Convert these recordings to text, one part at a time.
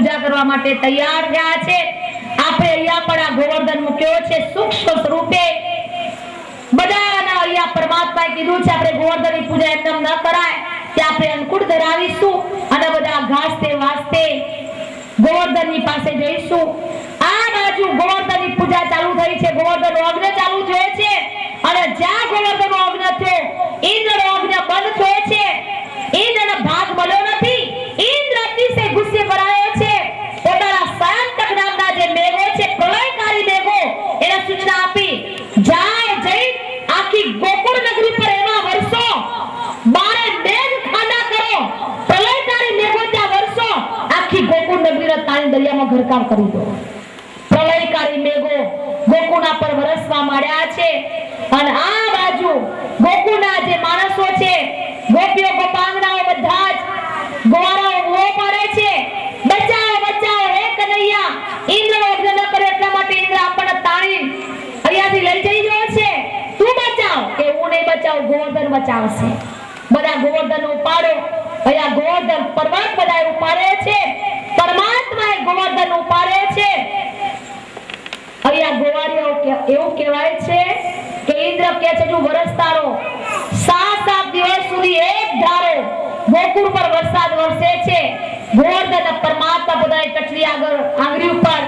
પૂજા કરવા માટે તૈયાર થયા છે। આપણે અહીંયા પણ આ ગોવર્ધન મૂક્યો છે સૂક્ષ્મ સ્વરૂપે। બધાના અહીંયા પરમાત્માએ કીધું છે આપણે ગોવર્ધનની પૂજા એકદમ ન કરાય કે આપણે અંકુર ધરાવીશું અને બધા ઘાસતે વાસ્તે ગોવર્ધનની પાસે જઈશું। આ બાજુ ગોવર્ધનની પૂજા ચાલુ થઈ છે, ગોવર્ધન અગ્નિ ચાલુ થયો છે અને જ્યાં ગોવર્ધનનો અગ્નિ થયો ઇન્દ્રનો અગ્નિ બંધ થયો છે। ઇન્દ્રનો ભાગ મળ્યો નથી। ઇન્દ્ર અતિશય ગુસ્સે ભરાયો છે। પોતાના શાંતક નામના જે મેઘો છે પ્રલયકારી મેઘો એને સૂચના આપી જાય જઈ આખી ગોકુળ નગરી પર એવા વર્ષો બારે મેઘ ખાડા કરો, પ્રલયકારી મેઘો ત્યાં વર્ષો આખી ગોકુળ નગરીને તાણી દરિયામાં ઘરકાવ કરી દો। પ્રલયકારી મેઘો ગોકુળના પર વરસવા માંડ્યા છે અને આ બાજુ ગોકુળના જે માણસો છે ગોપીઓ ગોપાંગનાઓ બધા જ ગોવાળાઓ વો પાડે છે બચાવો બચાવો હે કનૈયા, ઇન્દ્રનો અગ્નિ ન કરે એટલા માટે ઇન્દ્ર આપણને તાણી અહીંયાથી લઈ જઈ રહ્યો છે, તું બચાવ કે હું નહીં બચાવું, ગોવર્ધન બચાવશે। બધા ગોવર્ધન ઉપાડો, અહીંયા ગોવર્ધન પર્વત બધા ઉપાડે છે, પરમાત્માએ ગોવર્ધન ઉપાડે છે। અહીંયા ગોવાળીઓ એવું કહેવાય છે કે ઇન્દ્ર કહે છે જો વરસતારો 7 દિવસ સુધી એક ધારો ગોકુળ પર વરસાદ વરસે છે। ગોવર્ધન પરમાત્મા બધાએ ટચલી આગળ આંગળી ઉપર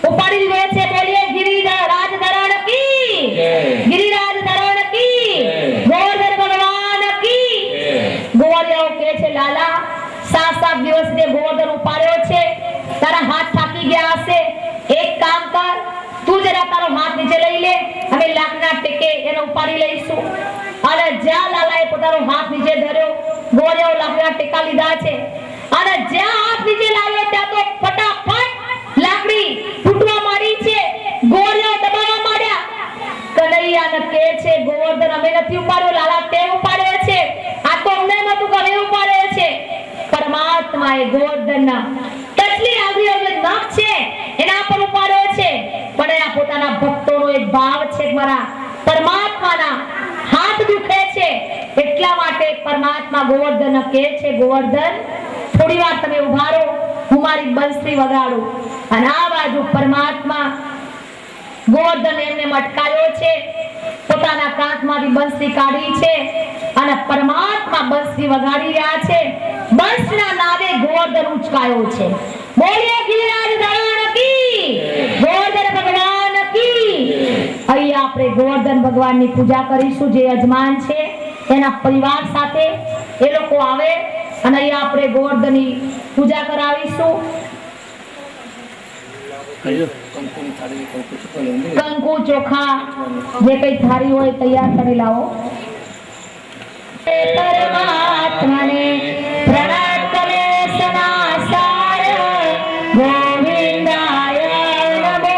ઉપાડી દીધો છે। બોલીએ ગિરિરાજ ધરણ કી જય, ગિરિરાજ ધરણ કી જય, ગોવર્ધન ભગવાન કી જય। ગોવાળીઓ કહે છે લાલા 7 દિવસ જે ગોવર્ધન ઉપાડ્યો છે તારા હાથ થાકી ગયા હશે, એક કામ કર તું જરા તારો હાથ નીચે લઈ લે, અમે લાકડા ટેકે એને ઉપાડી લઈશું। અને જ્યાં લાલાએ પોતાનો હાથ નીચે ધર્યો ગોળિયો લાકડા ટેકા લીધા છે અને જ્યાં હાથ નીચે લાવ્યો ત્યાં તો ફટાફટ લાકડી ફૂટવા માંડી છે, ગોળિયો દબાવવા માંડ્યા। કનૈયાને કહે છે ગોવર્ધન અમે નથી ઉપાડ્યો લાલા તે ઉપાડ્યો છે, આ તો અમને નતું કે અમે ઉપાડ્યો છે। પરમાત્માએ ગોવર્ધનના ટચલી આંગળીઓ જે નખ છે એના પર ઉપાડ્યો છે, પણ આ પોતાના ભક્તોનો એક ભાવ છે મારા પરમાત્માના હાથ દુખે છે એટલા માટે પરમાત્મા ગોવર્ધન કહે છે ગોવર્ધન થોડી વાર તમે ઉભા રહો, હું મારી બંસરી વગાડું। અને આ બાજુ પરમાત્મા ગોવર્ધન એમને અટકાયો છે, પોતાના કાંખમાંથી બંસરી કાઢી છે અને પરમાત્મા બંસરી વગાડી રહ્યા છે। બંસના નાદે ગોવર્ધન ઉચકાયો છે। બોલીએ ગિરિરાજ ધરણ કી ગોવર્ધન ભગવાન કી। અહીંયા આપણે ગોવર્ધન ભગવાનની પૂજા કરીશું। જે યજમાન છે એના પરિવાર સાથે એ લોકો આવે અને અહીંયા આપણે ગોવર્ધનની પૂજા કરાવીશું। કંકુ ચોખા જે કઈ થાળી હોય તૈયાર કરી લાવો। પરમાત્માને પ્રણામ કરે સનાસાર ગોવિંદાય નમો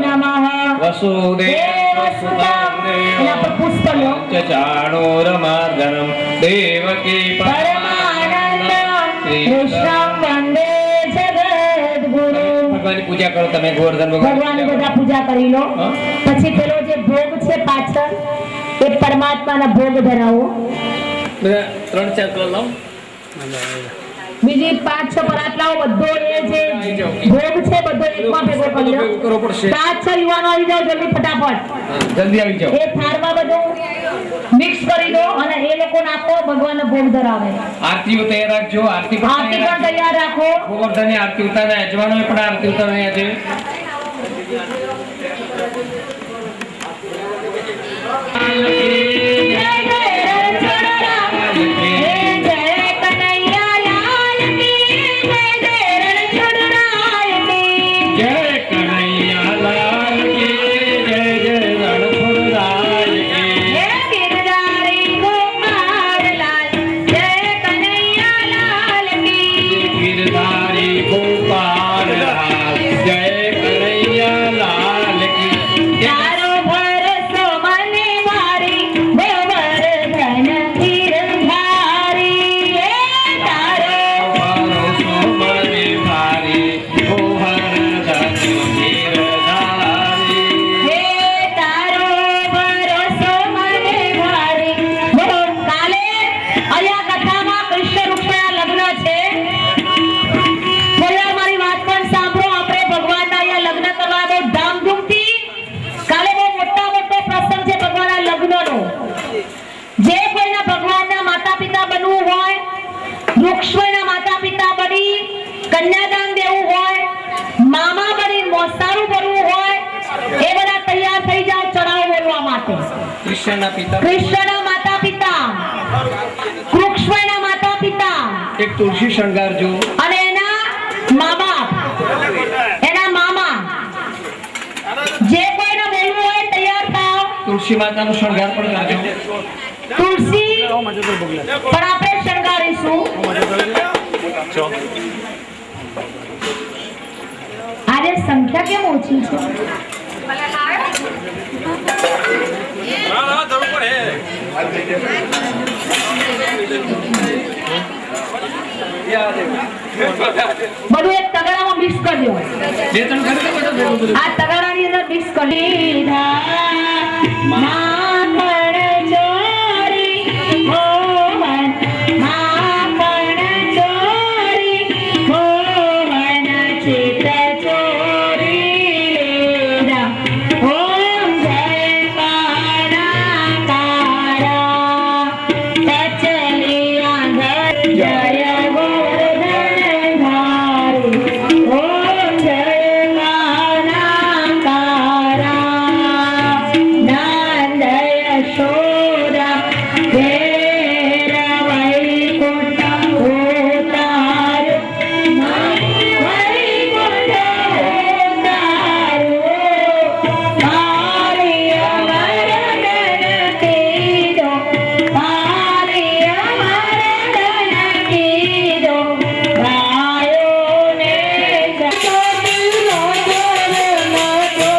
નમઃ। વસુદેવ સુતં એના પર પુષ્પ લો ચાણોરમાર્ગણમ દેવકી પરમાનંદ કૃષ્ણ વંદે જગદ્ગુરુ। ભગવાનની પૂજા કરો તમે, ગોવર્ધન ભગવાનની બધા પૂજા કરી લો, પછી પેલો જે ભોગ છે પાછળ એ પરમાત્માના ભોગ ધરાવો। 3-4 કિલો લાવો, બીજી 5-6 પરાત લાવો, બધો એ જે ભોગ છે બધો એકમાં ભેગો કરી લો। 5-6 યુવાનો આવી જાવ જલ્દી ફટાફટ, જલ્દી આવી જાઓ। એ થાળમાં બધું મિક્સ કરી દો અને એ લોકો નાખો, ભગવાનનો ભોગ ધરાવે। આરતીઓ તૈયાર રાખજો, આરતી પણ તૈયાર રાખો। ગોવર્ધનની આરતી ઉતારે, યજમાનોએ પણ આરતી ઉતારવાની છે। તારો ભરોસો મને મારી વૃક્ષના માતા પિતા બની કન્યાદાન દેવું હોય, મામા બની મોસાળું ભરવું હોય, એ બધા તૈયાર થઈ જાવ ચડાવ બોલવા માટે. કૃષ્ણના પિતા, કૃષ્ણના માતા પિતા, વૃક્ષના માતા પિતા, એક તુલસી શણગારજો અને એના મા બાપ, એના મામા, જે કોઈને બોલવું હોય તૈયાર થાવ. તુલસી માતાનો શણગાર પણ કરજો. તુલસી પણ આપણે શણગારીશું. આજે સંખ્યા કેમ ઓછી છે? બધું એક તગારામાં મિક્સ કરજો. બે ત્રણ કરી દો બેટા, ભેગું બધું. આ તગારાની અંદર મિક્સ કરી દીધા. માખણ ચોરી મોહન, માખણ ચોરી મોહન, ચિત ચોરી લીધા. ઓમ જય કાળા કચલી આંધર, જય ગોવર્ધન ધારી. ઓમ જય કાળા નંદ યશોદા ઘેર વૈકુંઠ ઉતાર, વૈકુંઠ ઉતાર. પારિય વરદન કીધો, પારિય વરદન કીધો, ગાયોને જગતનો ધર્મ જો.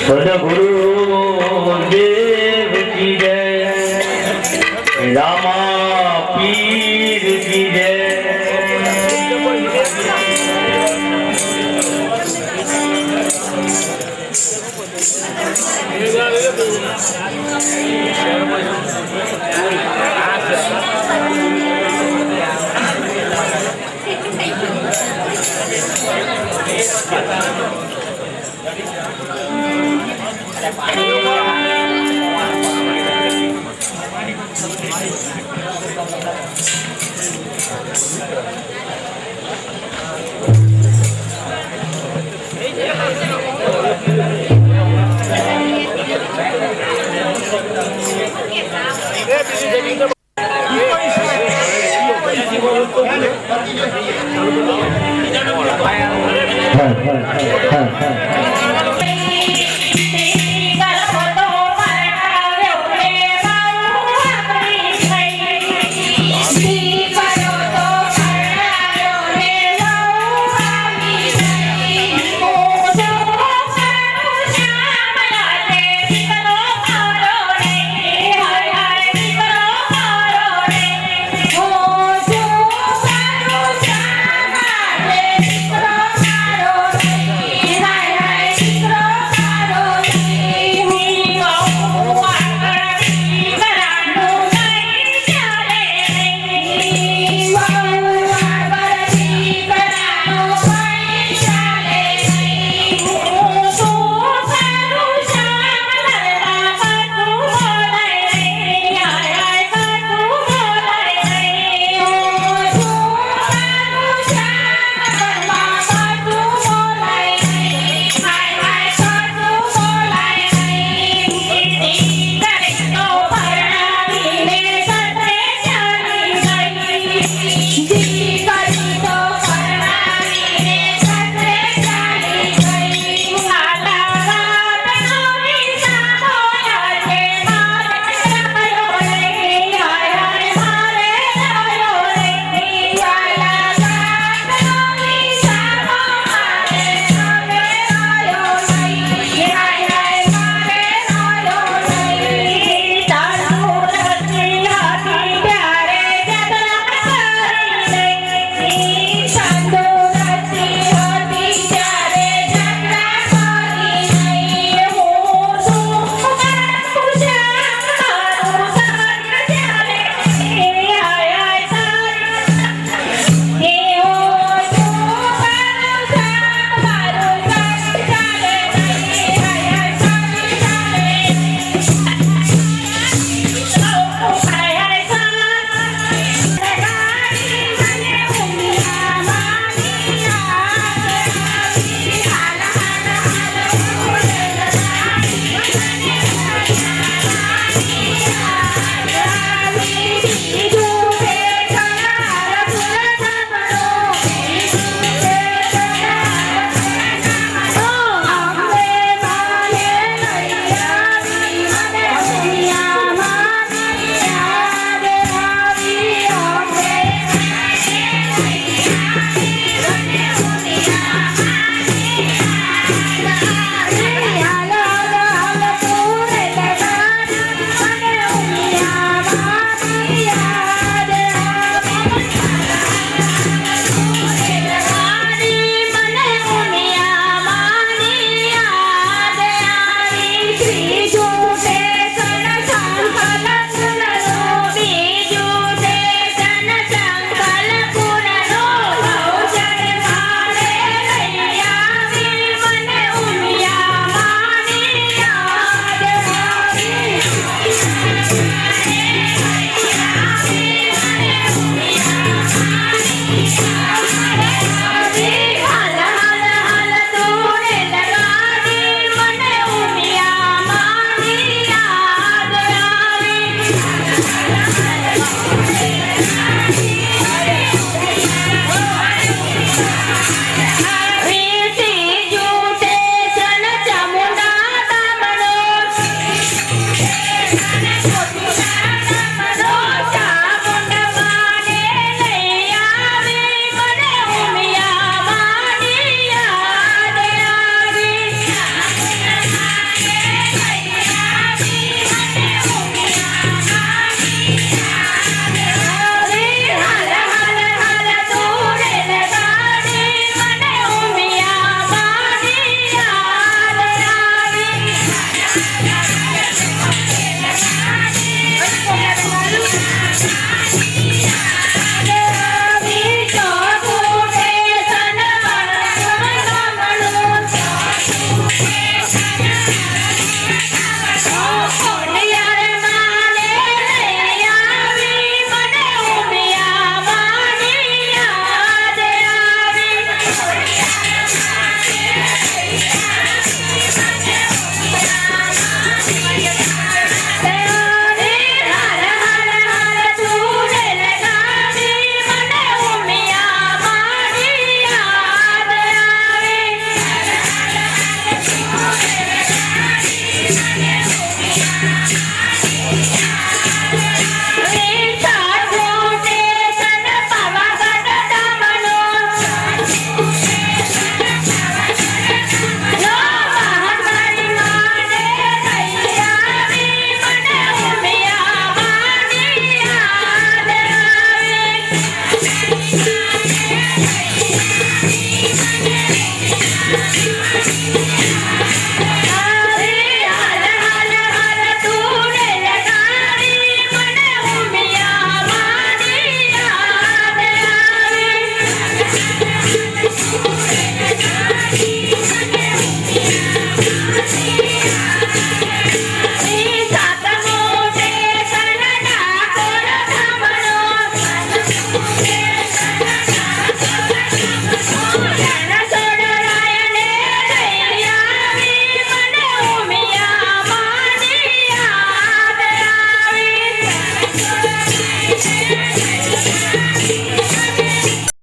सदगुरु देव की जय, रामा पीर की जय। हाँ, हाँ, हाँ, हाँ।